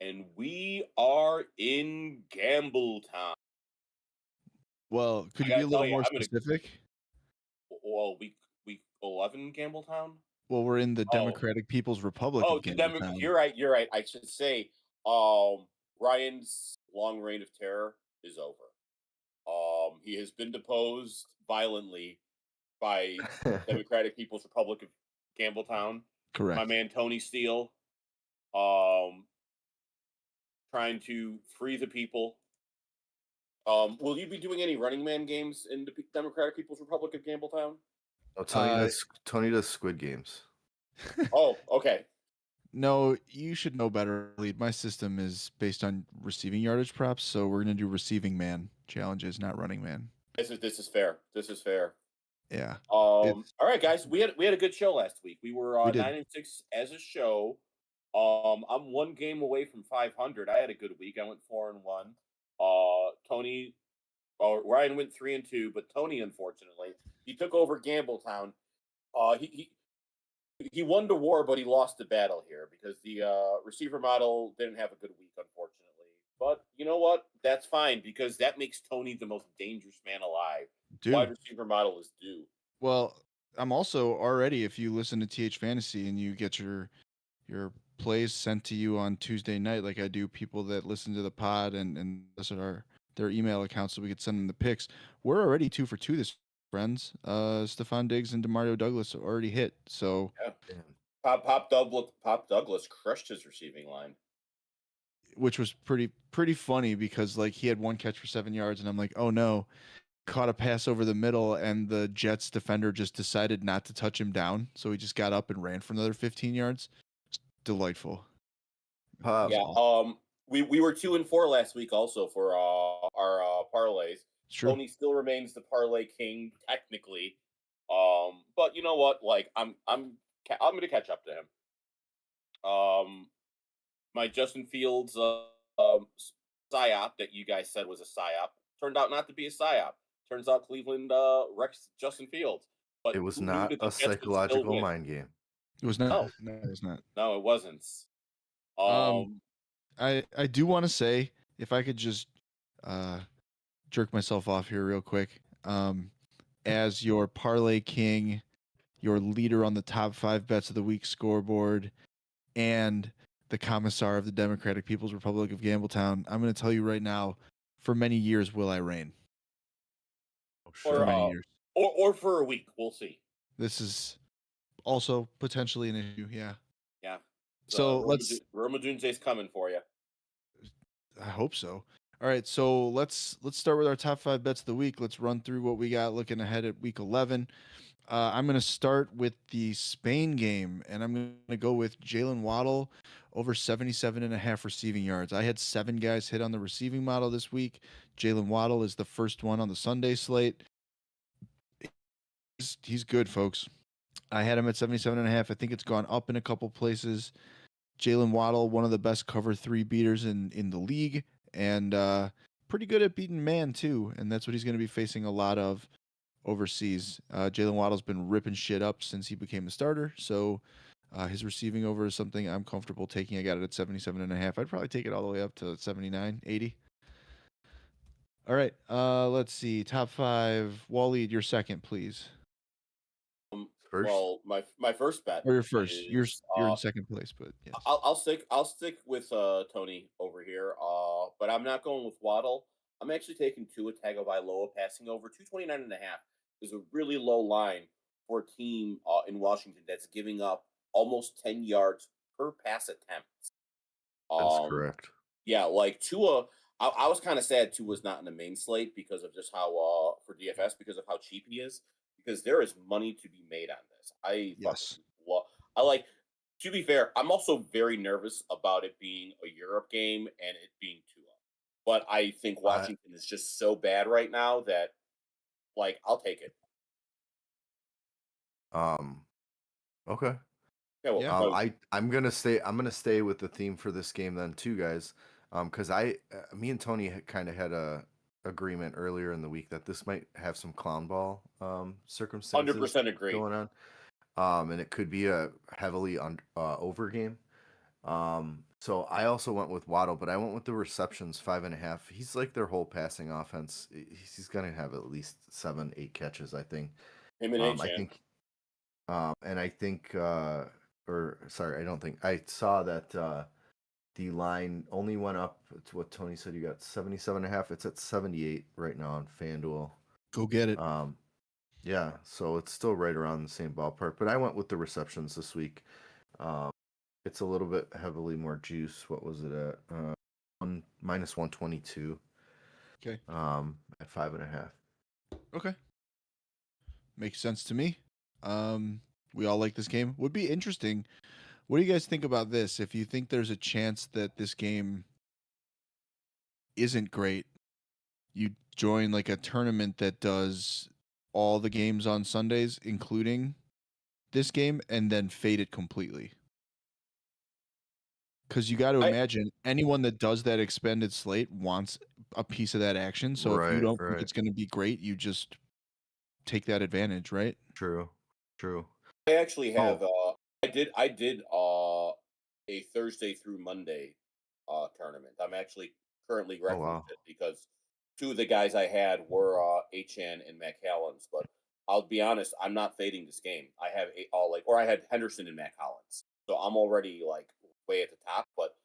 and we are in Gambletown. Well, could I you be gotta a tell little you, more I'm gonna specific? well, week 11 Gambletown. Well, we're in the Oh, Democratic People's Republic of oh, the Demo Gambletown. you're right, you're right. I should say, Ryan's long reign of terror is over. He has been deposed violently by Democratic People's Republic of Gambletown. My Correct. man Tony Steele, um, trying to free the people. Will you be doing any Running Man games in the Democratic People's Republic of Gambletown? Oh, Uh, Tony does Squid Games. Oh, okay. no, you should know better, lead. My system is based on receiving yardage props, so we're gonna do receiving man challenges, not running man. This is fair. This is fair. Yeah, it's All right, guys. We had a good show last week. We were we did. 9-6 as a show. I'm one game away from 500. I had a good week. I went 4-1. Tony, Ryan went 3-2, but Tony, unfortunately, he took over Gambletown. He won the war, but he lost the battle here because the receiver model didn't have a good week, unfortunately. But you know what? That's fine because that makes Tony the most dangerous man alive. Wide Dude. receiver model is due. Well, I'm also already, if you listen to TH Fantasy and you get your plays sent to you on Tuesday night, like I do people that listen to the pod and listen to their email accounts so we could send them the picks. We're already 2 for 2 this friends. Stephon Diggs and Demario Douglas already hit. So Yeah. Damn. Pop Douglas crushed his receiving line. which was pretty funny because like he had one catch for 7 yards and I'm like, oh no, caught a pass over the middle and the Jets defender just decided not to touch him down. So he just got up and ran for another 15 yards. Delightful. It was Yeah. Pops. awesome. We were 2-4 last week also for our parlays. It's true. Tony still remains the parlay king technically. But you know what? Like I'm gonna catch up to him. My Justin Fields psyop that you guys said was a psyop turned out not to be a psyop. Turns out Cleveland wrecks Justin Fields. It But was who knew not that the a Jets would still psychological win? mind game. It was not. No, No, it was not. no, it wasn't. Um, Um, I do want to say if I could just uh jerk myself off here real quick. As your parlay king, your leader on the top 5 bets of the week scoreboard, and the commissar of the Democratic People's Republic of Gambletown, I'm going to tell you right now, for many years will I reign. Oh, For or sure. many years. or for a week, we'll see. This is also potentially an issue. Yeah. Yeah, So let's. Roma Dunze's coming for you. I hope so. All right, so let's start with our top 5 bets of the week. Let's run through what we got looking ahead at week 11. I'm going to start with the Spain game, and I'm going to go with Jalen Waddle over 77.5 receiving yards. I had 7 guys hit on the receiving model this week. Jalen Waddle is the first one on the Sunday slate. He's good, folks. I had him at 77.5. I think it's gone up in a couple places. Jalen Waddle, one of the best cover 3 beaters in the league, and pretty good at beating man too. And that's what he's going to be facing a lot of overseas. Jalen Waddle's been ripping shit up since he became a starter, so his receiving over is something I'm comfortable taking. I got it at 77.5. I'd probably take it all the way up to 79, 80. All right, let's see. Top 5. Waleed, your second, please. First, Well, my first bet Or your first. is You're in second place, but yes. I'll stick with Tony over here. But I'm not going with Waddle. I'm actually taking Tua Tagovailoa passing over 229.5 is a really low line for a team in Washington that's giving up almost 10 yards per pass attempt. that is Um, correct. yeah, like Tua. I was kind of sad Tua's not in the main slate because of just how for DFS because of how cheap he is. Because there is money to be made on this. I fucking Yes. love. I like. To be fair, I'm also very nervous about it being a Europe game and it being Tua. But I think I Washington is just so bad right now that like I'll take it. um okay. Yeah, Yeah. I'm gonna stay with the theme for this game then too, guys. Because me and Tony kind of had a agreement earlier in the week that this might have some clown ball hundred circumstances percent agree. going on. And it could be a heavily over game. So I also went with Waddle, but I went with the receptions 5.5. He's like their whole passing offense. He's gonna have at least 7, 8 catches, I think. Him and I Achan. think, and I think, or sorry, I don't think I saw that the line only went up to what Tony said. You got 77.5. It's at 78 right now on FanDuel. Go get it. Yeah, so it's still right around the same ballpark. But I went with the receptions this week. It's a little bit heavily more juice. What was it at? Minus 122. Okay. At 5.5. Okay. Makes sense to me. We all like this game. Would be interesting. What do you guys think about this? If you think there's a chance that this game isn't great, you join like a tournament that does all the games on Sundays, including this game, and then fade it completely. Because you got to imagine anyone that does that expanded slate wants a piece of that action. So if you don't think it's going to be great, you just take that advantage, right? True. I actually have. I did a Thursday through Monday tournament. I'm actually currently wrecking with it because two of the guys I had were Achan and McCallens. But I'll be honest, I'm not fading this game. I have I had Henderson and Matt Collins, so I'm already like way at the top. But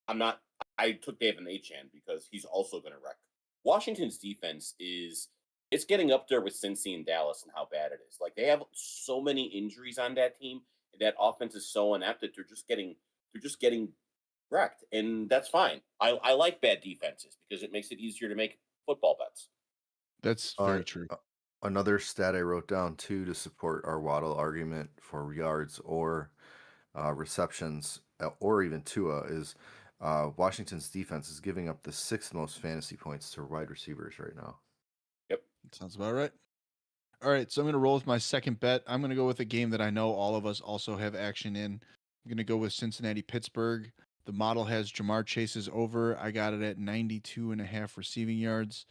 I'm not. I took David Achan because he's also going to wreck. Washington's defense it's getting up there with Cincy and Dallas and how bad it is. Like they have so many injuries on that team. That offense is so inept that they're just getting wrecked, and that's fine. I like bad defenses because it makes it easier to make football bets. That's very true. Another stat I wrote down too to support our Waddle argument for yards or receptions or even Tua is Washington's defense is giving up the 6th most fantasy points to wide receivers right now. Yep. Sounds about right. All right, so I'm going to roll with my second bet. I'm going to go with a game that I know all of us also have action in. I'm going to go with Cincinnati-Pittsburgh. The model has Jamar Chase's over. I got it at 92.5 receiving yards.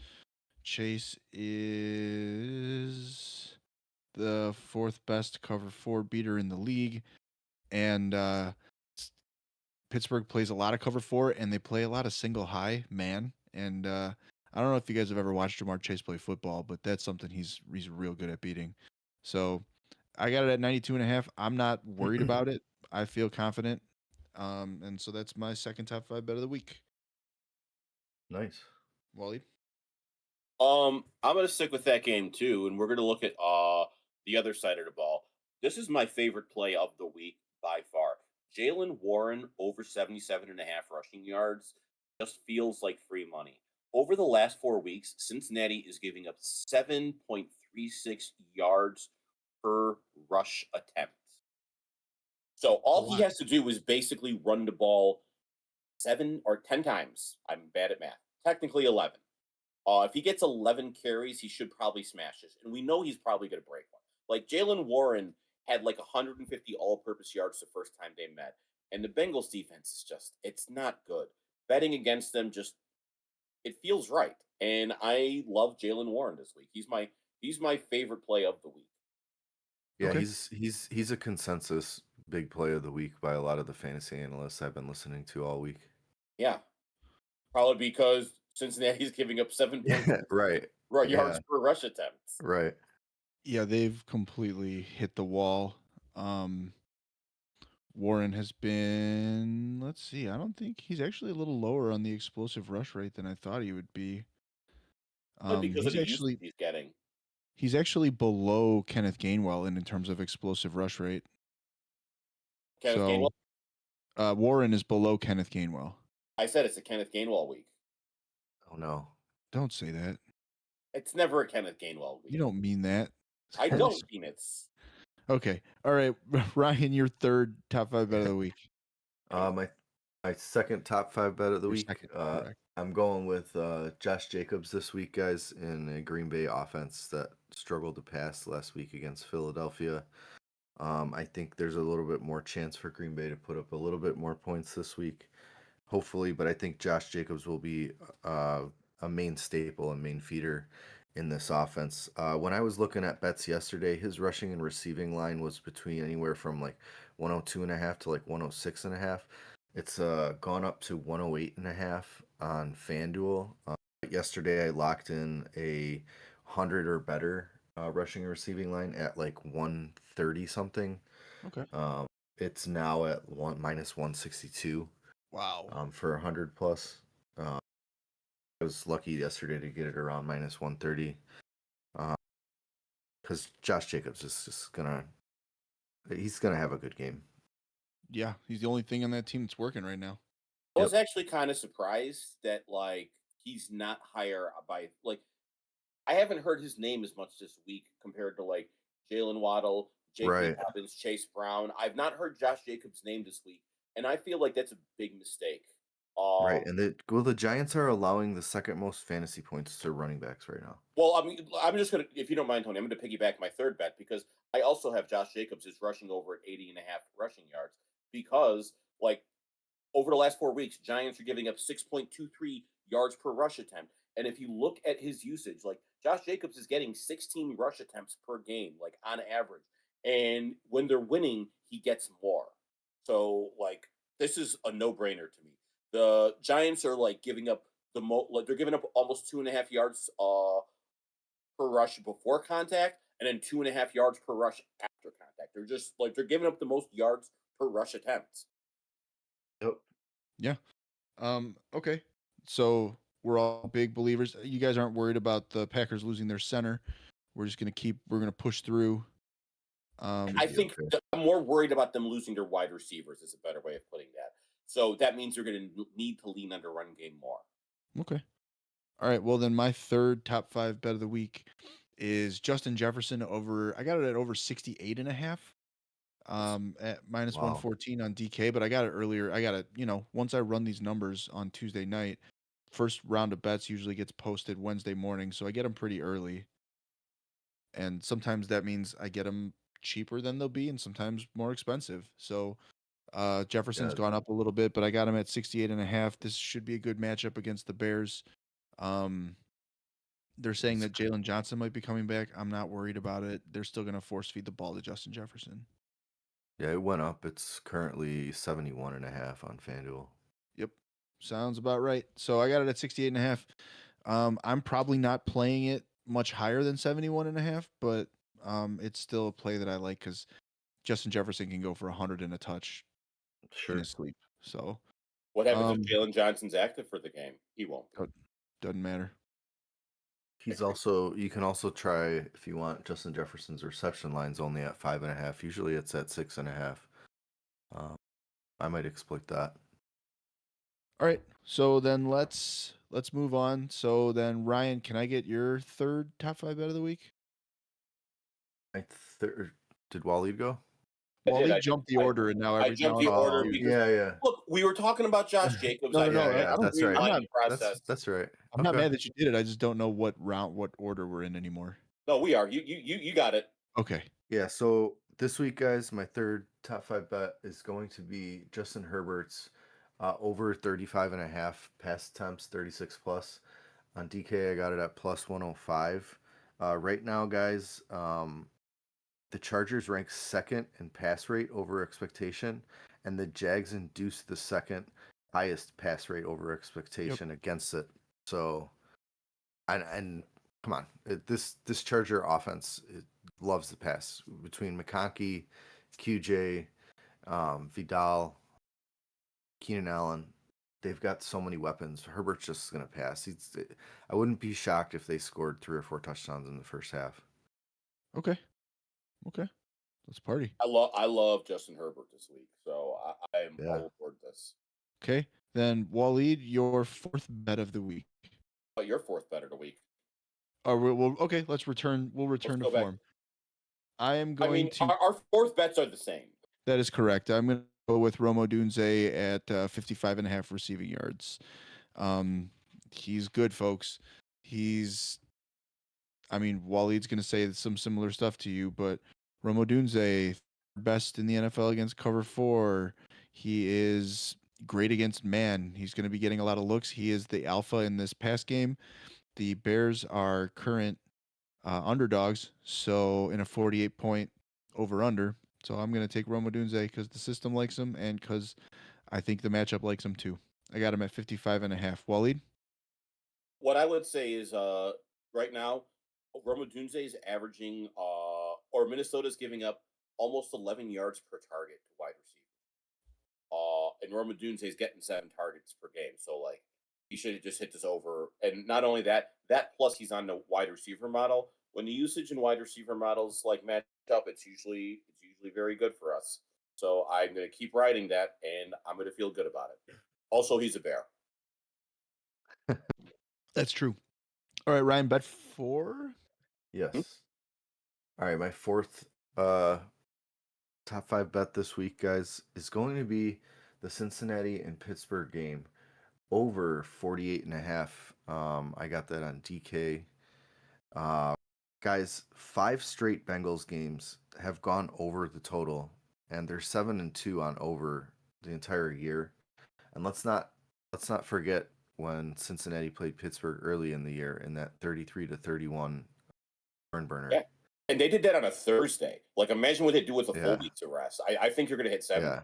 Chase is the 4th best cover 4 beater in the league. And Pittsburgh plays a lot of cover 4, and they play a lot of single high man. And I don't know if you guys have ever watched Jamar Chase play football, but that's something he's real good at beating. So I got it at 92.5. I'm not worried about it. I feel confident. And so that's my second top 5 bet of the week. Nice. Wally? I'm gonna stick with that game too, and we're gonna look at the other side of the ball. This is my favorite play of the week by far. Jalen Warren over 77.5 rushing yards just feels like free money. Over the last 4 weeks, Cincinnati is giving up 7.36 yards per rush attempt. So all he has to do is basically run the ball 7 or 10 times. I'm bad at math. Technically 11. If he gets 11 carries, he should probably smash this. And we know he's probably going to break one. Like Jalen Warren had like 150 all-purpose yards the first time they met. And the Bengals defense is it's not good. Betting against them it feels right. And I love Jalen Warren this week. He's my favorite play of the week. Yeah, okay. He's a consensus big play of the week by a lot of the fantasy analysts I've been listening to all week. Yeah. Probably because Cincinnati's giving up 7 yards per rush attempts. Right. Yeah, they've completely hit the wall. Warren has been, let's see, I don't think he's actually a little lower on the explosive rush rate than I thought he would be. Because of the usage he's getting. He's actually below Kenneth Gainwell in terms of explosive rush rate. Gainwell? Warren is below Kenneth Gainwell. I said it's a Kenneth Gainwell week. Oh, no. Don't say that. It's never a Kenneth Gainwell week. You don't mean that. I don't mean it. Okay. All right. Ryan, your third top 5 bet of the week. My second top 5 bet of the week. I'm going with Josh Jacobs this week, guys, in a Green Bay offense that struggled to pass last week against Philadelphia. I think there's a little bit more chance for Green Bay to put up a little bit more points this week, hopefully. But I think Josh Jacobs will be a main staple and main feeder in this offense. When I was looking at bets yesterday, his rushing and receiving line was between anywhere from like 102.5 to like 106.5. It's gone up to 108.5 on FanDuel. Yesterday I locked in a 100 or better rushing and receiving line at like 130 something. Okay. It's now at minus 162 Wow. for 100 plus. I was lucky yesterday to get it around minus 130 because Josh Jacobs is just he's gonna have a good game. Yeah, he's the only thing on that team that's working right now. I was actually kind of surprised that he's not higher by I haven't heard his name as much this week compared to Jalen Waddle, J.K. Right. Dobbins, Chase Brown. I've not heard Josh Jacobs' name this week, and I feel like that's a big mistake. Right, and the Giants are allowing the second most fantasy points to running backs right now. Well, I mean, I'm just gonna, if you don't mind, Tony, I'm gonna piggyback my third bet because I also have Josh Jacobs is rushing over at 80.5 rushing yards because over the last 4 weeks, Giants are giving up 6.23 yards per rush attempt. And if you look at his usage, Josh Jacobs is getting 16 rush attempts per game, on average. And when they're winning, he gets more. So, this is a no brainer to me. The Giants are giving up they're giving up almost 2.5 yards per rush before contact, and then 2.5 yards per rush after contact. They're just they're giving up the most yards per rush attempt. Yep. Yeah. Okay. So we're all big believers. You guys aren't worried about the Packers losing their center. We're gonna push through. I think I'm more worried about them losing their wide receivers is a better way of putting that. So that means they're going to need to lean on the run game more. Okay. All right. Well, then my third top 5 bet of the week is Justin Jefferson over. I got it at over 68.5. At minus 114 on DK, but I got it earlier. I got it, once I run these numbers on Tuesday night, first round of bets usually gets posted Wednesday morning, so I get them pretty early. And sometimes that means I get them cheaper than they'll be and sometimes more expensive. So Jefferson's gone up a little bit, but I got him at 68.5. This should be a good matchup against the Bears. They're saying that Jalen Johnson might be coming back. I'm not worried about it. They're still going to force feed the ball to Justin Jefferson. Yeah, it went up. It's currently 71.5 on FanDuel. Yep. Sounds about right. So I got it at 68.5. I'm probably not playing it much higher than 71.5, but it's still a play that I like because Justin Jefferson can go for 100 and a touch in his sleep. So what happens if Jalen Johnson's active for the game? He won't. Doesn't matter. You can also try if you want Justin Jefferson's reception line's only at 5.5. Usually it's at 6.5. I might exploit that. All right. So then let's move on. So then Ryan, can I get your third top 5 bet of the week? Did Waleed go? Waleed jumped the order, and now I jumped the order because yeah. Look, we were talking about Josh Jacobs. That's right. That's right. I'm not mad that you did it. I just don't know what order we're in anymore. No, we are. You got it. Okay. Yeah. So this week, guys, my third top 5 bet is going to be Justin Herbert's over 35.5 pass attempts, 36 plus. On DK, I got it at plus 105. Right now, guys, the Chargers rank second in pass rate over expectation, and the Jags induced the second highest pass rate over expectation against it. So, and come on, this Charger offense loves the pass between McConkey, QJ, Vidal, Keenan Allen. They've got so many weapons. Herbert's just going to pass. I wouldn't be shocked if they scored 3 or 4 touchdowns in the first half. Okay. Let's party. I love Justin Herbert this week, so I am all aboard this. Okay. Then Waleed, your fourth bet of the week. But your fourth bet of the week. Okay. Let's return. We'll return to form. I am going to. Our fourth bets are the same. That is correct. I'm going to go with Rome Odunze at 55.5 receiving yards. He's good, folks. Waleed's going to say some similar stuff to you, but Rome Odunze, best in the NFL against cover 4. He is great against man. He's going to be getting a lot of looks. He is the alpha in this pass game. The Bears are current underdogs, so in a 48-point over-under. So I'm going to take Rome Odunze because the system likes him and because I think the matchup likes him too. I got him at 55.5. Waleed? What I would say is right now, Roma Dunze is averaging or Minnesota's giving up almost 11 yards per target to wide receivers. And Roma Dunze is getting 7 targets per game. So like he should have just hit this over. And not only that, that plus he's on the wide receiver model. When the usage in wide receiver models like match up, it's usually very good for us. So I'm going to keep riding that, and I'm going to feel good about it. Also, he's a bear. That's true. All right, Ryan, bet 4? Yes. All right, my fourth top 5 bet this week, guys, is going to be the Cincinnati and Pittsburgh game over 48.5. I got that on DK. Guys, 5 straight Bengals games have gone over the total, and they're 7-2 on over the entire year. And let's not forget when Cincinnati played Pittsburgh early in the year in that 33-31 barn burner. Yeah. And they did that on a Thursday. Like, imagine what they do with a full week's of rest. I think you're going to hit 7.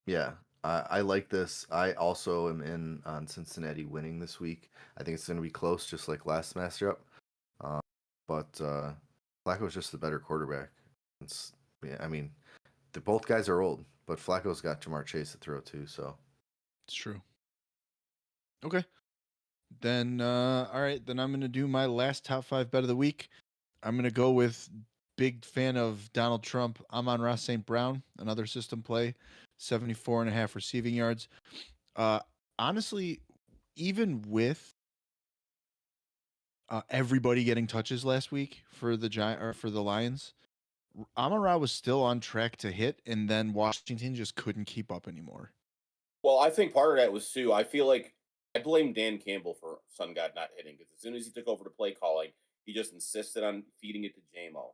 Yeah. I like this. I also am in on Cincinnati winning this week. I think it's going to be close, just like last matchup. But Flacco's just the better quarterback. I mean, both guys are old, but Flacco's got Jamar Chase to throw too, so. It's true. Okay. Then, all right, then I'm going to do my last top 5 bet of the week. I'm going to go with big fan of Donald Trump, Amon-Ra St. Brown, another system play, 74.5 receiving yards. Honestly, even with everybody getting touches last week for the Lions, Amon-Ra was still on track to hit, and then Washington just couldn't keep up anymore. Well, I think part of that was Sue. I feel like I blame Dan Campbell for Sun God not hitting because as soon as he took over the play calling, he just insisted on feeding it to JMO.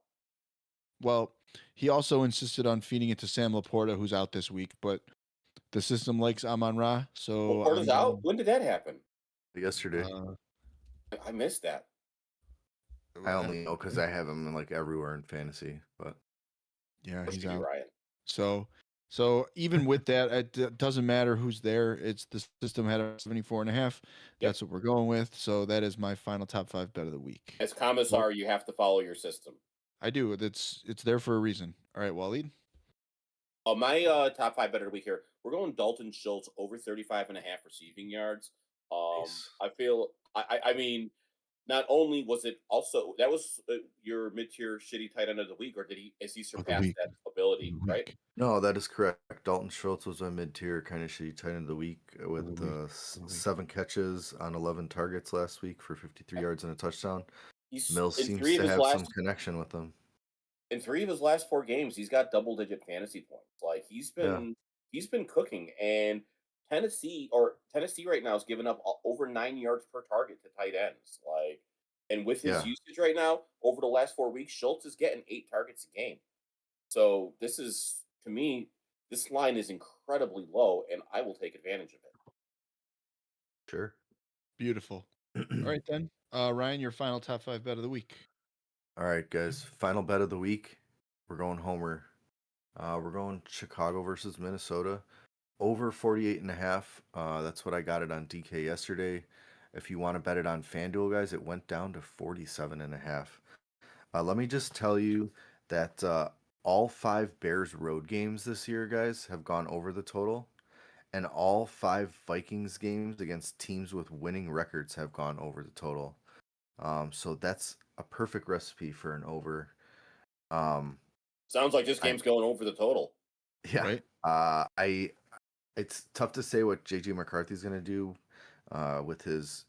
Well, he also insisted on feeding it to Sam Laporta, who's out this week, but the system likes Amon-Ra, so Laporta's out? When did that happen? Yesterday. I missed that. I only know because I have him like everywhere in fantasy, but yeah, he's out. Ryan. So even with that, it doesn't matter who's there. It's the system had a 74.5. That's what we're going with. So that is my final top 5 bet of the week. As commissar, you have to follow your system. I do. It's there for a reason. All right, Waleed. My top 5 bet of the week here. We're going Dalton Schultz over 35.5 receiving yards. Nice. I feel. I mean, not only was it also that was your mid-tier shitty tight end of the week, or has he surpassed that ability? Right? No, that is correct. Dalton Schultz was my mid-tier kind of shitty tight end of the week with 7 catches on 11 targets last week for 53 yards and a touchdown. Mills seems to have some connection with them. In 3 of his last 4 games, he's got double-digit fantasy points. Like he's been cooking, and Tennessee right now is giving up over 9 yards per target to tight ends. Like, and with his usage right now over the last 4 weeks, Schultz is getting 8 targets a game. So this is, to me, this line is incredibly low, and I will take advantage of it. Sure. Beautiful. All right then, Ryan, your final top 5 bet of the week. All right, guys. Final bet of the week. We're going Homer. We're going Chicago versus Minnesota. Over 48.5. That's what I got it on DK yesterday. If you want to bet it on FanDuel, guys, it went down to 47.5. Let me just tell you that all 5 Bears road games this year, guys, have gone over the total. And all 5 Vikings games against teams with winning records have gone over the total. So that's a perfect recipe for an over. Sounds like this game's going over the total. Yeah. Right? It's tough to say what JJ McCarthy's going to do with his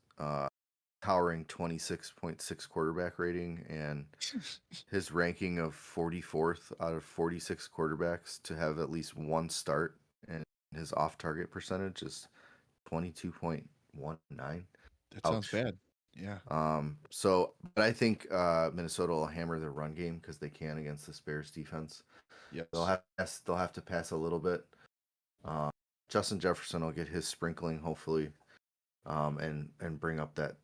towering 26.6 quarterback rating and his ranking of 44th out of 46 quarterbacks to have at least 1 start, and his off-target percentage is 22.19. That sounds bad. Yeah. But I think Minnesota will hammer their run game because they can against this Bears defense. Yes. They'll have to pass a little bit. Justin Jefferson will get his sprinkling hopefully, and bring up that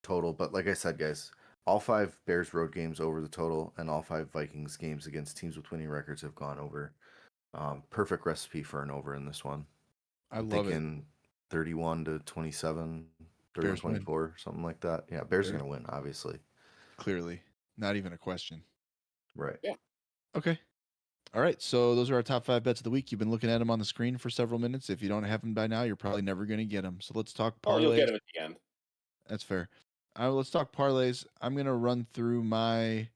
total. But like I said, guys, all 5 Bears road games over the total, and all 5 Vikings games against teams with winning records have gone over. Perfect recipe for an over in this one. I I'm love it. thinking 31-27, Bears win. 31-24, something like that. Yeah, Bears are Bears. going to win, obviously. Clearly. Not even a question. Right. Yeah. Okay. All right. So those are our top 5 bets of the week. You've been looking at them on the screen for several minutes. If you don't have them by now, you're probably never going to get them. So let's talk Oh, you'll get parlays. him at the end. That's fair. Let's talk parlays. I'm going to run through my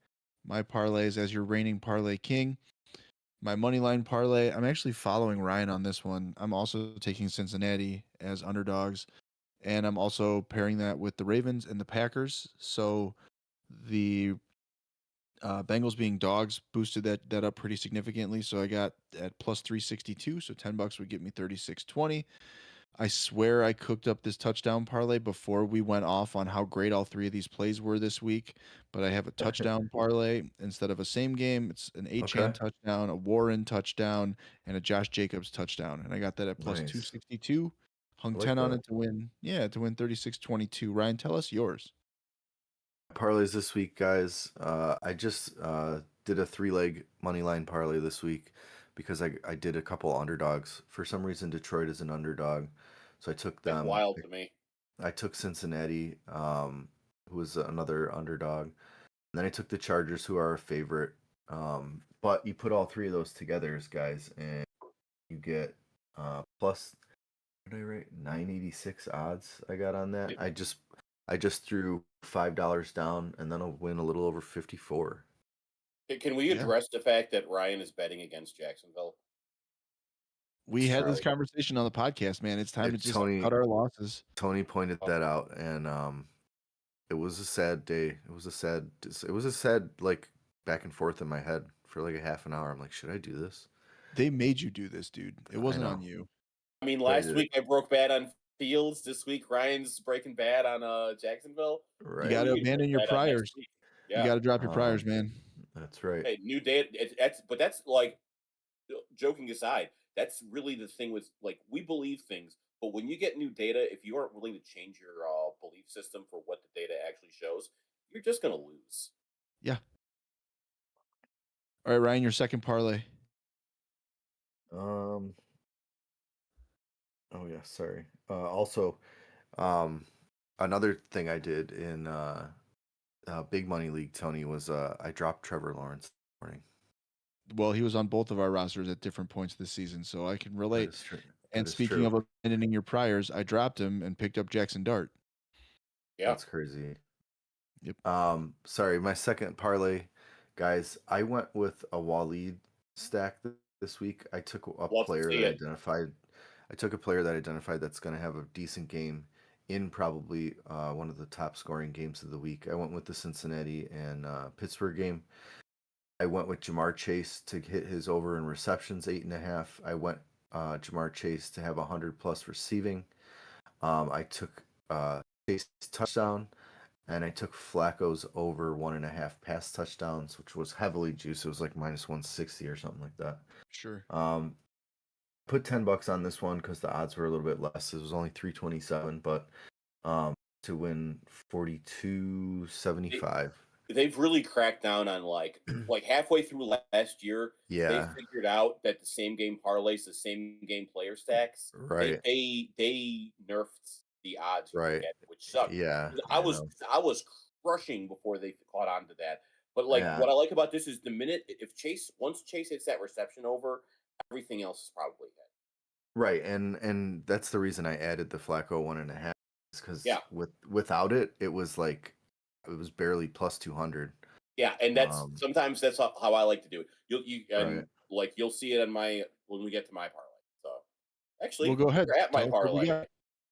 parlays as your reigning parlay king. My money line parlay, I'm actually following Ryan on this one. I'm also taking Cincinnati as underdogs, and I'm also pairing that with the Ravens and the Packers. So the Bengals being dogs boosted that up pretty significantly. So I got at plus 362. So $10 would get me 36.20. I swear I cooked up this touchdown parlay before we went off on how great all 3 of these plays were this week. But I have a touchdown parlay instead of a same game. It's an A-Chain touchdown, a Warren touchdown, and a Josh Jacobs touchdown. And I got that at plus Nice. 262. Hung like 10 on that. it to win. Yeah, to win 36.22. Ryan, tell us yours. Parlays this week, guys. I just did a 3-leg money line parlay this week because I did a couple underdogs. For some reason, Detroit is an underdog, so I took That's them. wild to me. I took Cincinnati, who was another underdog. And then I took the Chargers, who are a favorite. But you put all 3 of those together, guys, and you get plus, what did I write? 986 odds I got on that. I just threw $5 down, and then I'll win a little over 54. Can we address the fact that Ryan is betting against Jacksonville? We had this conversation on the podcast, man. It's time to just cut our losses. Tony pointed that out, and it was a sad day. It was a sad like back and forth in my head for like a half an hour. I'm like, should I do this? They made you do this, dude. It wasn't on you. I mean, last week I broke bad on Fields. This week Ryan's breaking bad on Jacksonville. Right. You got to abandon your priors. Yeah. You got to drop your priors, man. That's right. Hey, new data. That's like, joking aside, that's really the thing with, like, we believe things, but when you get new data, if you aren't willing to change your belief system for what the data actually shows, you're just gonna lose. Yeah. All right, Ryan, your second parlay. Oh yeah, sorry. Also, another thing I did in Big Money League, Tony, was I dropped Trevor Lawrence this morning. Well, he was on both of our rosters at different points this season, so I can relate. And speaking of abandoning your priors, I dropped him and picked up Jackson Dart. Yeah, that's crazy. Yep. Sorry, my second parlay, guys. I went with a Waleed stack this week. I took a player that identified. I took a player that identified that's going to have a decent game in probably one of the top scoring games of the week. I went with the Cincinnati and Pittsburgh game. I went with Jamar Chase to hit his over in receptions, 8.5. I went Jamar Chase to have 100+ receiving. I took Chase touchdown, and I took Flacco's over 1.5 pass touchdowns, which was heavily juiced. It was like minus 160 or something like that. Sure. Put $10 on this one because the odds were a little bit less. It was only 327, but to win 42.75. They've really cracked down on like halfway through last year. Yeah, they figured out that the same game parlays, the same game player stacks. Right. They nerfed the odds. Right. Which sucked. Yeah. I was crushing before they caught on to that. But what I like about this is the minute once Chase hits that reception over, everything else is probably hit. Right, and that's the reason I added the Flacco 1.5, because without it, it was barely plus 200. Yeah, and that's sometimes that's how I like to do it. You'll see it when we get to my parlay. So actually, go ahead. At my parlay.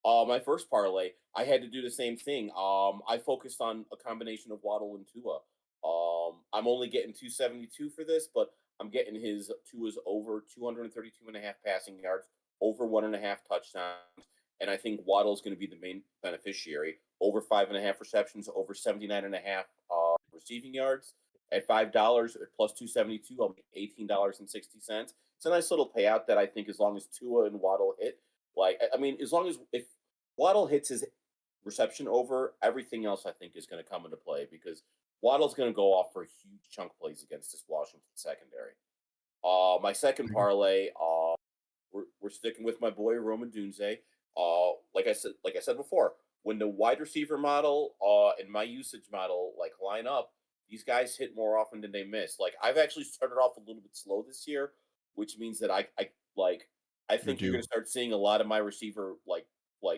My first parlay, I had to do the same thing. I focused on a combination of Waddle and Tua. I'm only getting 272 for this, but I'm getting Tua's over 232.5 passing yards, over 1.5 touchdowns, and I think Waddle's going to be the main beneficiary. Over 5.5 receptions, over 79.5 receiving yards. At $5 plus 272, I'll make $18.60. It's a nice little payout that I think, as long as Tua and Waddle hit, as long as if Waddle hits his reception over, everything else I think is going to come into play, because Waddle's going to go off for huge chunk plays against this Washington secondary. My second parlay, we're we're sticking with my boy Roman Dunze. Like I said before, when the wide receiver model and my usage model like line up, these guys hit more often than they miss. Like I've actually started off a little bit slow this year, which means that I You're think you're due. going to start seeing a lot of my receiver like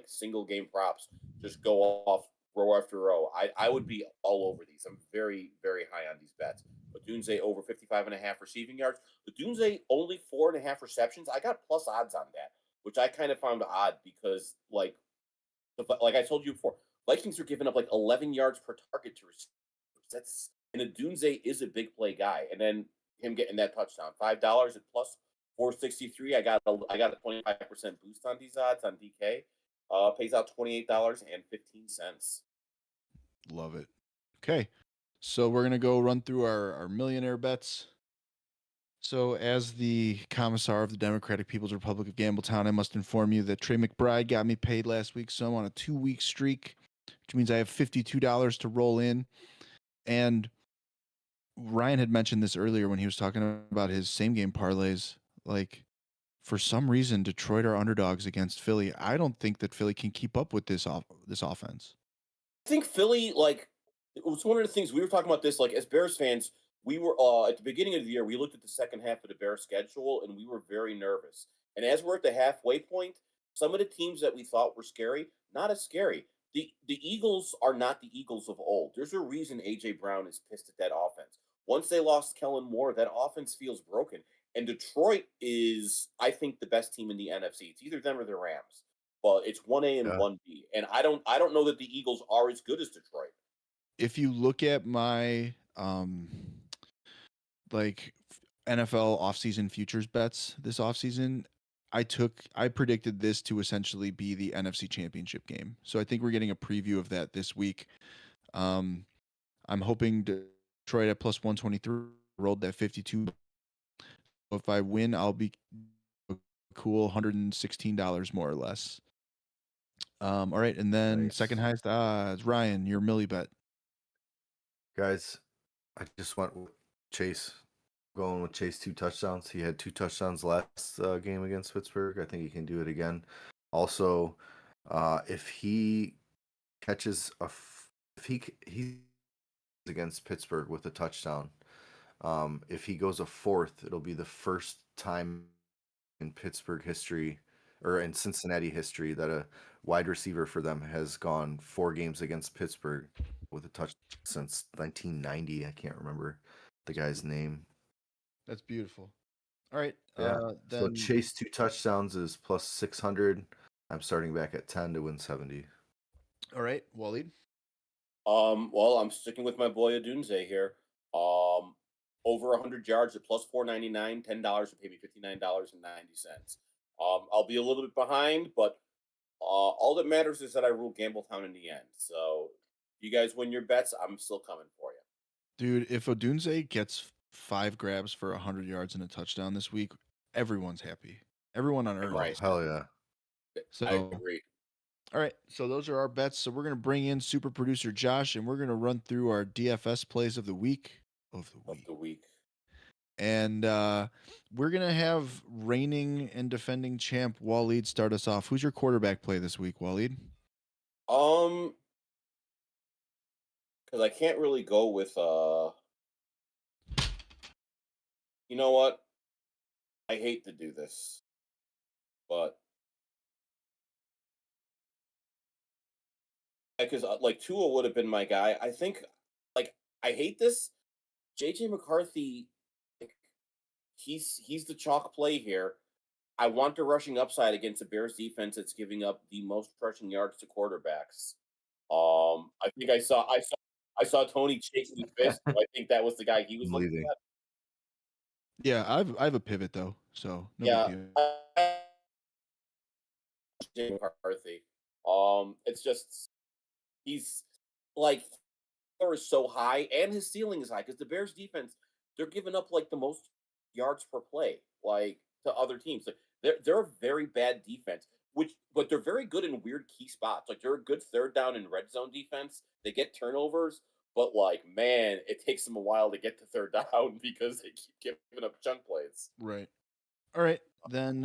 single game props just go off row after row. I would be all over these. I'm very, very high on these bets. But Dunze over 55.5 receiving yards. But Dunze only 4.5 receptions. I got plus odds on that, which I kind of found odd because like I told you before, Vikings are giving up like 11 yards per target to receivers. That's and a Dunze is a big play guy, and then him getting that touchdown, $5 at plus 463. I got a 25% boost on these odds on DK. Pays out $28.15. Love it. Okay. So we're going to go run through our millionaire bets. So, as the commissar of the Democratic People's Republic of Gambletown, I must inform you that Trey McBride got me paid last week. So, I'm on a 2-week streak, which means I have $52 to roll in. And Ryan had mentioned this earlier when he was talking about his same game parlays. Like, for some reason, Detroit are underdogs against Philly. I don't think that Philly can keep up with this offense. I think Philly, it was one of the things we were talking about this, like, as Bears fans, we were, at the beginning of the year, we looked at the second half of the Bears schedule and we were very nervous. And as we're at the halfway point, some of the teams that we thought were scary, not as scary. The Eagles are not the Eagles of old. There's a reason A.J. Brown is pissed at that offense. Once they lost Kellen Moore, that offense feels broken. And Detroit is, I think, the best team in the NFC. It's either them or the Rams. But it's 1A and Yeah. 1B. And I don't know that the Eagles are as good as Detroit. If you look at my like NFL offseason futures bets this offseason, I predicted this to essentially be the NFC Championship game. So I think we're getting a preview of that this week. I'm hoping Detroit at plus 123 rolled that 52. If I win, I'll be a cool $116 more or less. All right, and then Nice. second highest odds, Ryan, your milli bet. Guys, I just went with Chase. Going with Chase 2 touchdowns. He had 2 touchdowns last game against Pittsburgh. I think he can do it again. Also, if he catches if he against Pittsburgh with a touchdown, if he goes a fourth, it'll be the first time in Pittsburgh history or in Cincinnati history that a wide receiver for them has gone 4 games against Pittsburgh with a touch since 1990. I can't remember the guy's name. That's beautiful. All right. Yeah. So Then Chase 2 touchdowns is plus 600. I'm starting back at 10 to win 70. all right, Waleed. Well, I'm sticking with my boy Adunze here. Over 100 yards at plus 499, $10 to pay me $59.90. I'll be a little bit behind, but all that matters is that I rule Gambletown in the end. So you guys win your bets. I'm still coming for you. Dude, if Odunze gets 5 grabs for 100 yards and a touchdown this week, everyone's happy. Everyone on earth. Right. is Hell yeah. So, I agree. all right. So those are our bets. So we're gonna bring in super producer Josh, and we're gonna run through our DFS plays of the week. Of the week. And we're gonna have reigning and defending champ Waleed start us off. Who's your quarterback play this week, Waleed? Because I can't really go with you know what? I hate to do this, but because like Tua would have been my guy. I think like I hate this. JJ McCarthy, like, he's the chalk play here. I want the rushing upside against the Bears defense that's giving up the most rushing yards to quarterbacks. I think I saw Tony shaking his fist. So I think that was the guy he was I'm looking leaving. at. Yeah, I have a pivot though, so no Yeah, big deal. JJ McCarthy. It's just he's like floor is so high and his ceiling is high because the Bears defense they're giving up like the most yards per play like to other teams. Like, they're a very bad defense, but they're very good in weird key spots. Like they're a good third down and red zone defense. They get turnovers, but like man, it takes them a while to get to third down because they keep giving up chunk plays. Right. All right. Then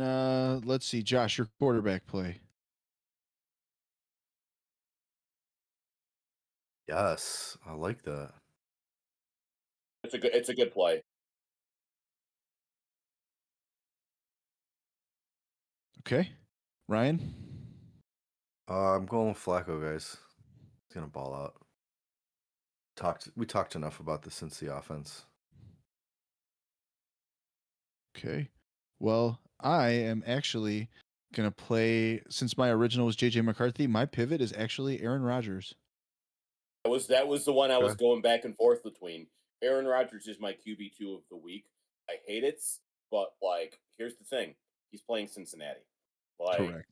let's see, Josh, your quarterback play. Yes, I like that. It's a good play. Okay, Ryan. I'm going with Flacco, guys. He's gonna ball out. We talked enough about the Cincy offense. Okay. Well, I am actually gonna play, since my original was JJ McCarthy, my pivot is actually Aaron Rodgers. That was the one I was Okay. going back and forth between. Aaron Rodgers is my QB2 of the week. I hate it, but like, here's the thing: he's playing Cincinnati. Like,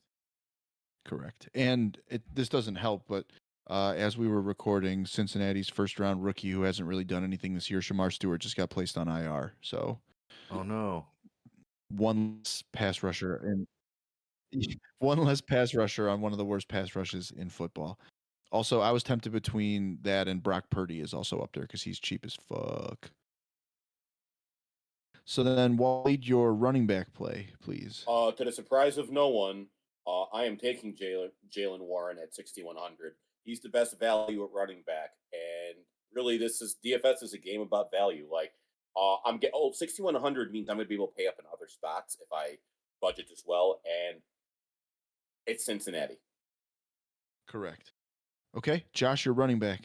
Correct. And this doesn't help, but as we were recording, Cincinnati's first round rookie who hasn't really done anything this year, Shamar Stewart, just got placed on IR. So Oh no. one less pass rusher and one less pass rusher on one of the worst pass rushes in football. Also, I was tempted between that and Brock Purdy is also up there because he's cheap as fuck. So then, Waleed, your running back play, please. to the surprise of no one, I am taking Jalen Warren at 6,100. He's the best value at running back, and really, this is DFS is a game about value. Like, 6,100 means I'm going to be able to pay up in other spots if I budget as well, and it's Cincinnati. Correct. Okay, Josh, your running back.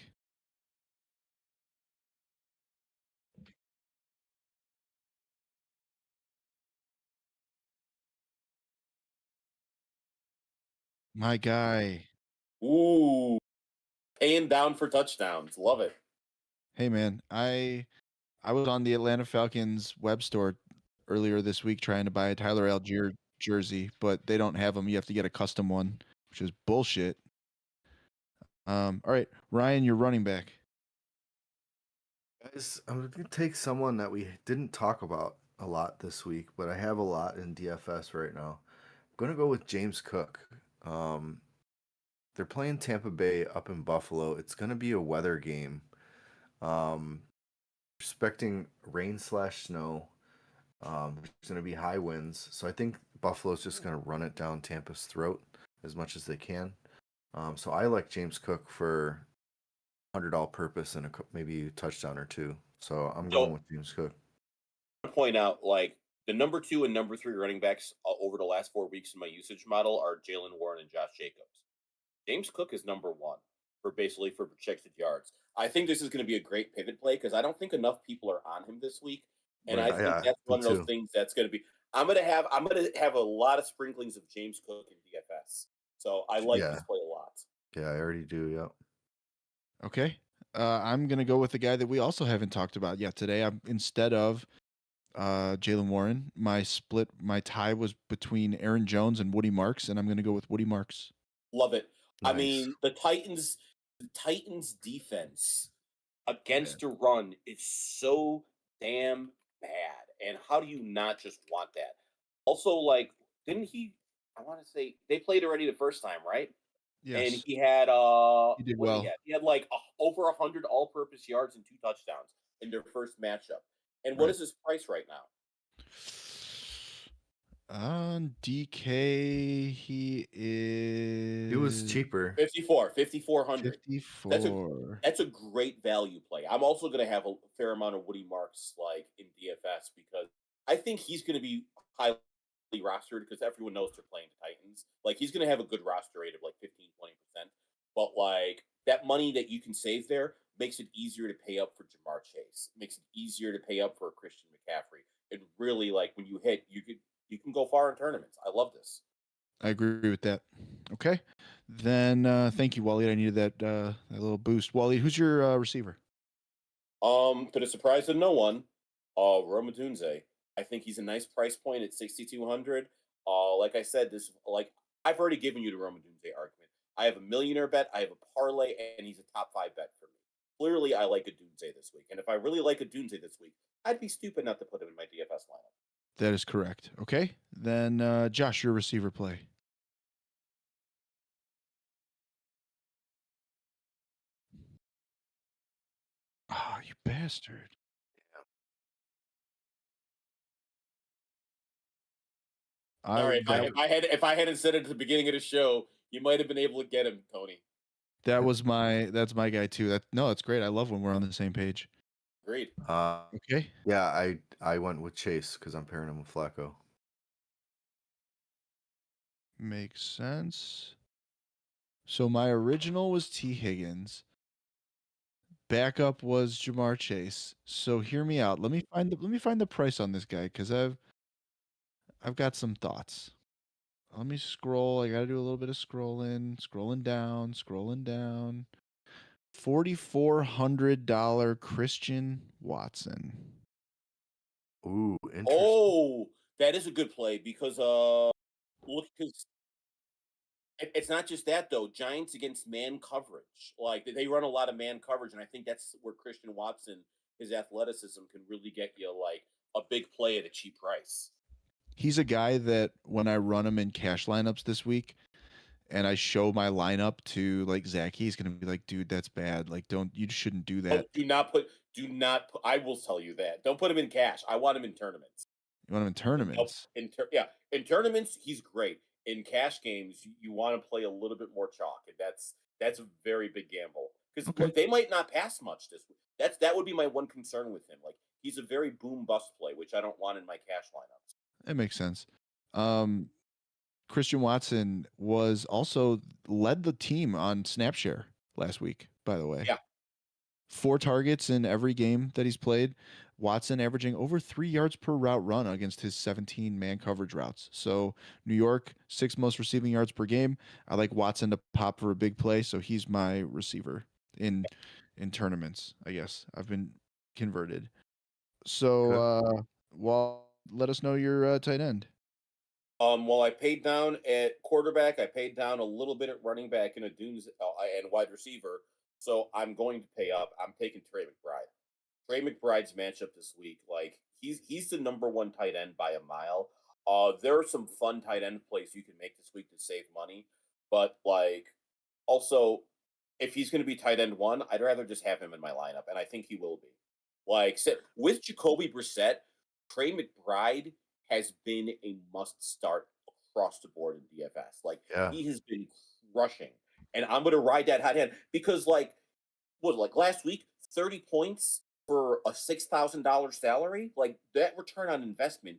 My guy. Ooh, paying down for touchdowns. Love it. Hey man, I was on the Atlanta Falcons web store earlier this week trying to buy a Tyler Algier jersey, but they don't have them. You have to get a custom one, which is bullshit. All right, Ryan, you're running back. Guys, I'm gonna take someone that we didn't talk about a lot this week, but I have a lot in DFS right now. I'm gonna go with James Cook. Um, they're playing Tampa Bay up in Buffalo. It's gonna be a weather game. Um, expecting rain/snow. There's gonna be high winds, so I think Buffalo's just gonna run it down Tampa's throat as much as they can. So I like James Cook for $100 purpose and maybe a touchdown or two. So I'm going So, with James Cook. point out, like, the number 2 and number 3 running backs over the last 4 weeks in my usage model are Jalen Warren and Josh Jacobs. James Cook is number 1 for projected yards. I think this is going to be a great pivot play because I don't think enough people are on him this week, and I Right. think Yeah, that's me one of those too. things that's going to be. I'm gonna have a lot of sprinklings of James Cook in DFS, so I like Yeah. this play a lot. Yeah, I already do. Yep. Okay. I'm gonna go with the guy that we also haven't talked about yet today. I'm instead of Jalen Warren. My tie was between Aaron Jones and Woody Marks, and I'm gonna go with Woody Marks. Love it. I Nice. mean, the Titans defense Bad. against a run is so damn bad. And how do you not just want that? Also, like, didn't he? I want to say they played already the first time, right? And Yes, he had he did what did he well. have? He had like over 100 all-purpose yards and 2 touchdowns in their first matchup. And what Right. is his price right now? On DK, he It was is cheaper. 5,400. That's a 54. that's a great value play. I'm also going to have a fair amount of Woody Marks like in DFS because I think he's going to be highly rostered because everyone knows they're playing the Titans. Like he's going to have a good roster rate of like 15-20%. But like that money that you can save there makes it easier to pay up for Jamar Chase. Makes it easier to pay up for Christian McCaffrey. And really like when you hit, you can go far in tournaments. I love this. I agree with that. Okay, then thank you, Wally. I needed that little boost. Wally, who's your receiver? To the surprise of no one, Roma Dunze. I think he's a nice price point at 6,200. Like I said, I've already given you the Roma Dunze argument. I have a millionaire bet, I have a parlay, and he's a top 5 bet for me. Clearly, I like a Dunze this week, and if I really like a Dunze this week, I'd be stupid not to put him in my DFS lineup. That is correct. Okay, then Josh, your receiver play. Oh, you bastard! Sorry, if I hadn't said it at the beginning of the show, you might have been able to get him, Tony. That's my guy too. That's great. I love when we're on the same page. Agreed. Okay. Yeah, I went with Chase because I'm pairing him with Flacco. Makes sense. So my original was T. Higgins. Backup was Jamar Chase. So hear me out. Let me find the price on this guy because I've got some thoughts. Let me scroll. I got to do a little bit of scrolling down. $4,400 Christian Watson. Ooh, interesting. Oh, that is a good play because because it's not just that though. Giants against man coverage, like they run a lot of man coverage, and I think that's where Christian Watson, his athleticism, can really get you like a big play at a cheap price. He's a guy that when I run him in cash lineups this week, and I show my lineup to like Zach, he's gonna be like, "Dude, that's bad. Like, you shouldn't do that." Oh, do not put. I will tell you that. Don't put him in cash. I want him in tournaments. You want him in tournaments? In tournaments, he's great. In cash games, you want to play a little bit more chalk, and that's a very big gamble because they might not pass much this week. That would be my one concern with him. Like he's a very boom bust play, which I don't want in my cash lineups. That makes sense. Christian Watson was also led the team on snap share last week, by the way. Yeah. 4 targets in every game that he's played. Watson averaging over 3 yards per route run against his 17 man coverage routes. So New York, 6th most receiving yards per game. I like Watson to pop for a big play, so he's my receiver in tournaments. I guess I've been converted. So let us know your tight end. Well, I paid down at quarterback. I paid down a little bit at running back and and wide receiver. So I'm going to pay up. I'm taking Trey McBride. Trey McBride's matchup this week, like he's the number 1 tight end by a mile. There are some fun tight end plays you can make this week to save money, but like also if he's going to be tight end 1, I'd rather just have him in my lineup, and I think he will be. Like with Jacoby Brissett, Trey McBride has been a must start across the board in DFS. Like he has been crushing, and I'm going to ride that hot hand because like last week, 30 points for a $6,000 salary, like that return on investment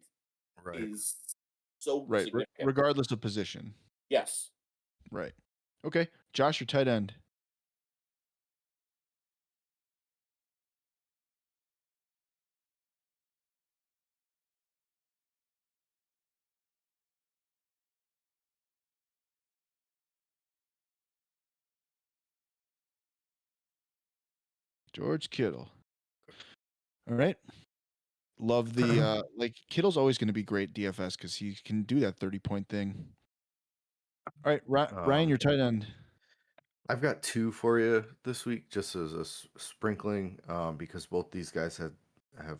is so significant. Regardless of position. Yes. Right. Okay. Josh, your tight end. George Kittle. All right. Love the like Kittle's always going to be great DFS because he can do that 30-point thing. All right, Ryan, your tight end. I've got 2 for you this week, just as a sprinkling, because both these guys have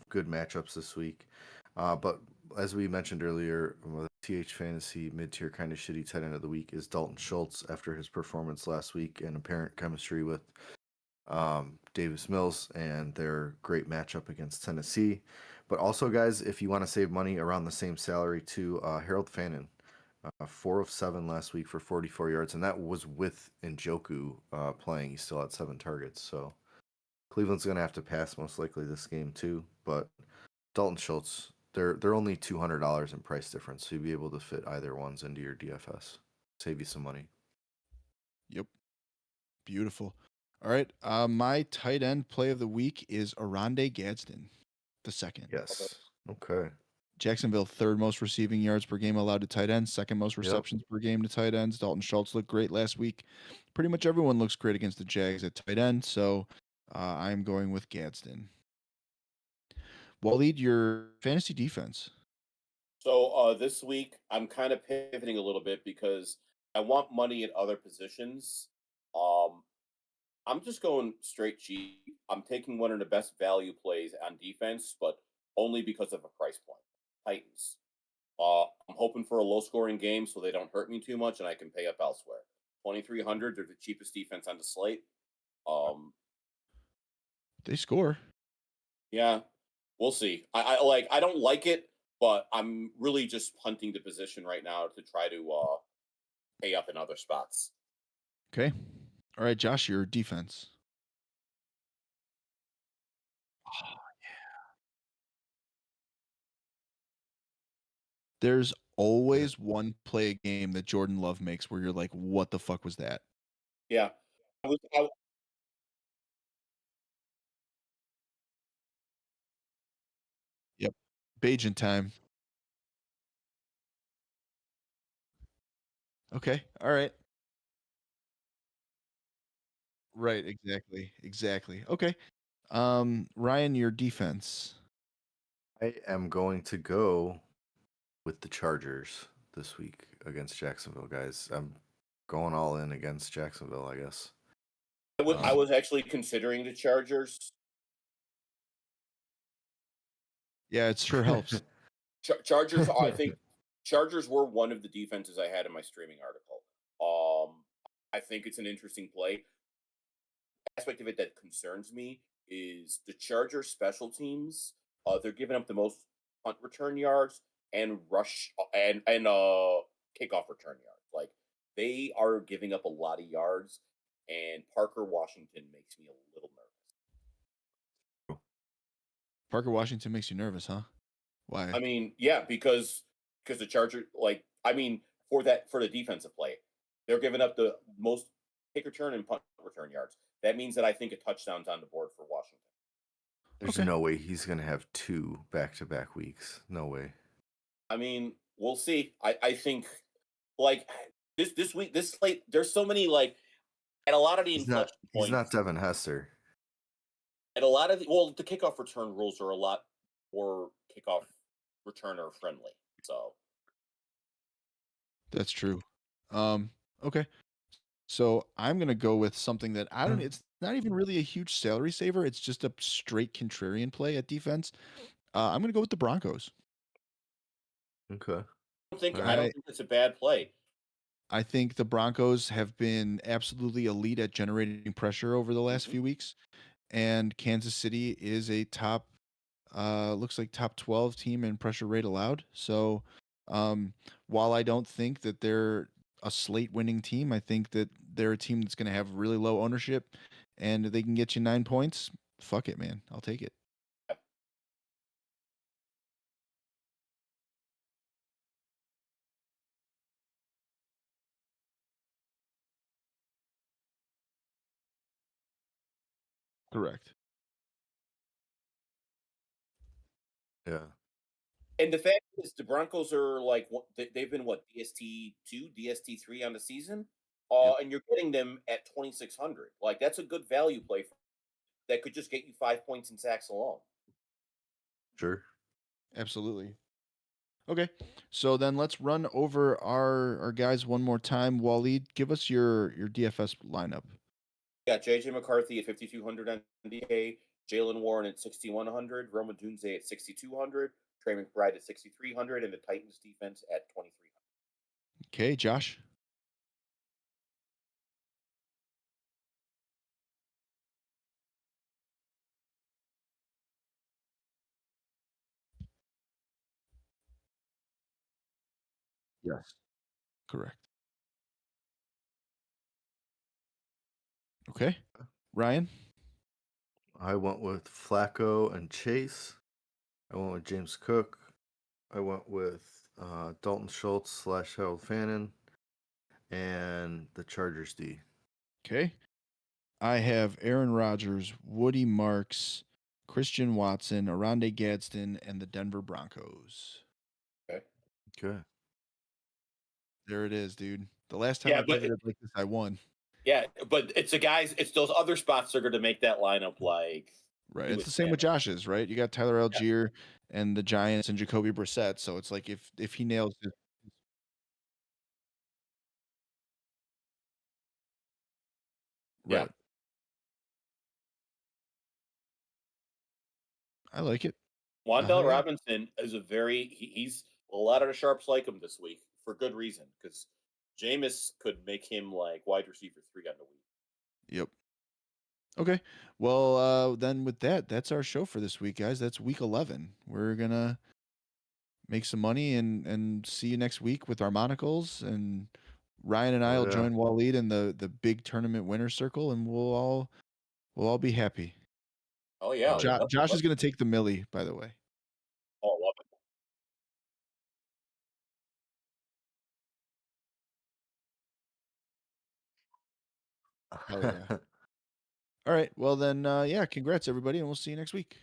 good matchups this week. But as we mentioned earlier, THfantaC mid-tier kind of shitty tight end of the week is Dalton Schultz after his performance last week and apparent chemistry with Davis Mills and their great matchup against Tennessee. But also, guys, if you want to save money around the same salary too, Harold Fannin, 4 of 7 last week for 44 yards, and that was with Njoku playing. He still had 7 targets, so Cleveland's going to have to pass most likely this game too. But Dalton Schultz, they're only $200 in price difference, so you'll be able to fit either ones into your DFS. Save you some money. Yep. Beautiful. All right. My tight end play of the week is Oronde Gadsden, the second. Yes. Okay. Jacksonville, 3rd most receiving yards per game allowed to tight ends, 2nd most receptions per game to tight ends. Dalton Schultz looked great last week. Pretty much everyone looks great against the Jags at tight end, so I'm going with Gadsden. Waleed, your fantasy defense. So this week I'm kind of pivoting a little bit because I want money at other positions. I'm just going straight cheap. I'm taking one of the best value plays on defense, but only because of a price point. Titans. I'm hoping for a low scoring game so they don't hurt me too much and I can pay up elsewhere. 2,300, they're the cheapest defense on the slate. They score. Yeah, we'll see. I don't like it, but I'm really just hunting the position right now to try to pay up in other spots. Okay. All right, Josh, your defense. Oh, there's always one play a game that Jordan Love makes where you're like, what the fuck was that? Yeah. I Yep. Bajan time. Okay. All right. Right. Exactly. Exactly. Okay. Ryan, your defense. I am going to go with the Chargers this week against Jacksonville, guys. I'm going all in against Jacksonville, I guess. I was actually considering the Chargers. Yeah, it sure helps. Chargers, I think Chargers were one of the defenses I had in my streaming article. I think it's an interesting play. Aspect of it that concerns me is the Chargers special teams. They're giving up the most punt return yards and rush and kickoff return yards. Like they are giving up a lot of yards, and Parker Washington makes me a little nervous. Parker Washington makes you nervous, huh? Why? I mean, yeah, because the Chargers, for the defensive play, they're giving up the most kick return and punt return yards. That means that I think a touchdown's on the board for Washington. There's no way he's going to have 2 back-to-back weeks. No way. I mean, we'll see. I think like this week, this slate, there's so many at a lot of the inflection points. He's not Devin Hester. At a lot of the kickoff return rules are a lot more kickoff returner friendly. So that's true. Okay. So I'm gonna go with something that I don't. It's not even really a huge salary saver. It's just a straight contrarian play at defense. I'm gonna go with the Broncos. Okay. I don't think it's a bad play. I think the Broncos have been absolutely elite at generating pressure over the last few weeks, and Kansas City is a top, looks like top 12 team in pressure rate allowed. So, while I don't think that they're a slate winning team, I think that they're a team that's going to have really low ownership, and they can get you 9 points. Fuck it, man. I'll take it. Correct. Yeah. And the fact is, the Broncos are they've been DST2, DST3 on the season, and you're getting them at 2,600. Like that's a good value play that could just get you 5 points in sacks alone. Sure. Absolutely. Okay, so then let's run over our guys one more time. Waleed, give us your DFS lineup. Got JJ McCarthy at 5,200 on DK, Jalen Warren at 6,100, Roma Dunze at 6,200, Trey McBride at 6,300, and the Titans defense at 2,300. Okay, Josh. Yes. Correct. Okay. Ryan? I went with Flacco and Chase. I went with James Cook. I went with Dalton Schultz / Harold Fannin and the Chargers D. Okay. I have Aaron Rodgers, Woody Marks, Christian Watson, Aronde Gadsden, and the Denver Broncos. Okay. Okay. There it is, dude. The last time I played it like this, I won. Yeah, but it's those other spots that are going to make that lineup right. It's the same with Josh's, right? You got Tyler Algier and the Giants and Jacoby Brissett. So it's like if he nails it. Right. Yeah. I like it. Wan'Dale Robinson is he's a lot of the sharps like him this week for good reason because Jameis could make him like wide receiver 3 on the week. Yep. Okay. Well, then with that, that's our show for this week, guys. That's week 11. We're gonna make some money, and see you next week with our monocles. And Ryan and I will join Waleed in the big tournament winner circle, and we'll all be happy. Oh yeah. Josh is going to take the Millie, by the way. Oh, love it. Hell yeah. All right. Well then, yeah. Congrats everybody, and we'll see you next week.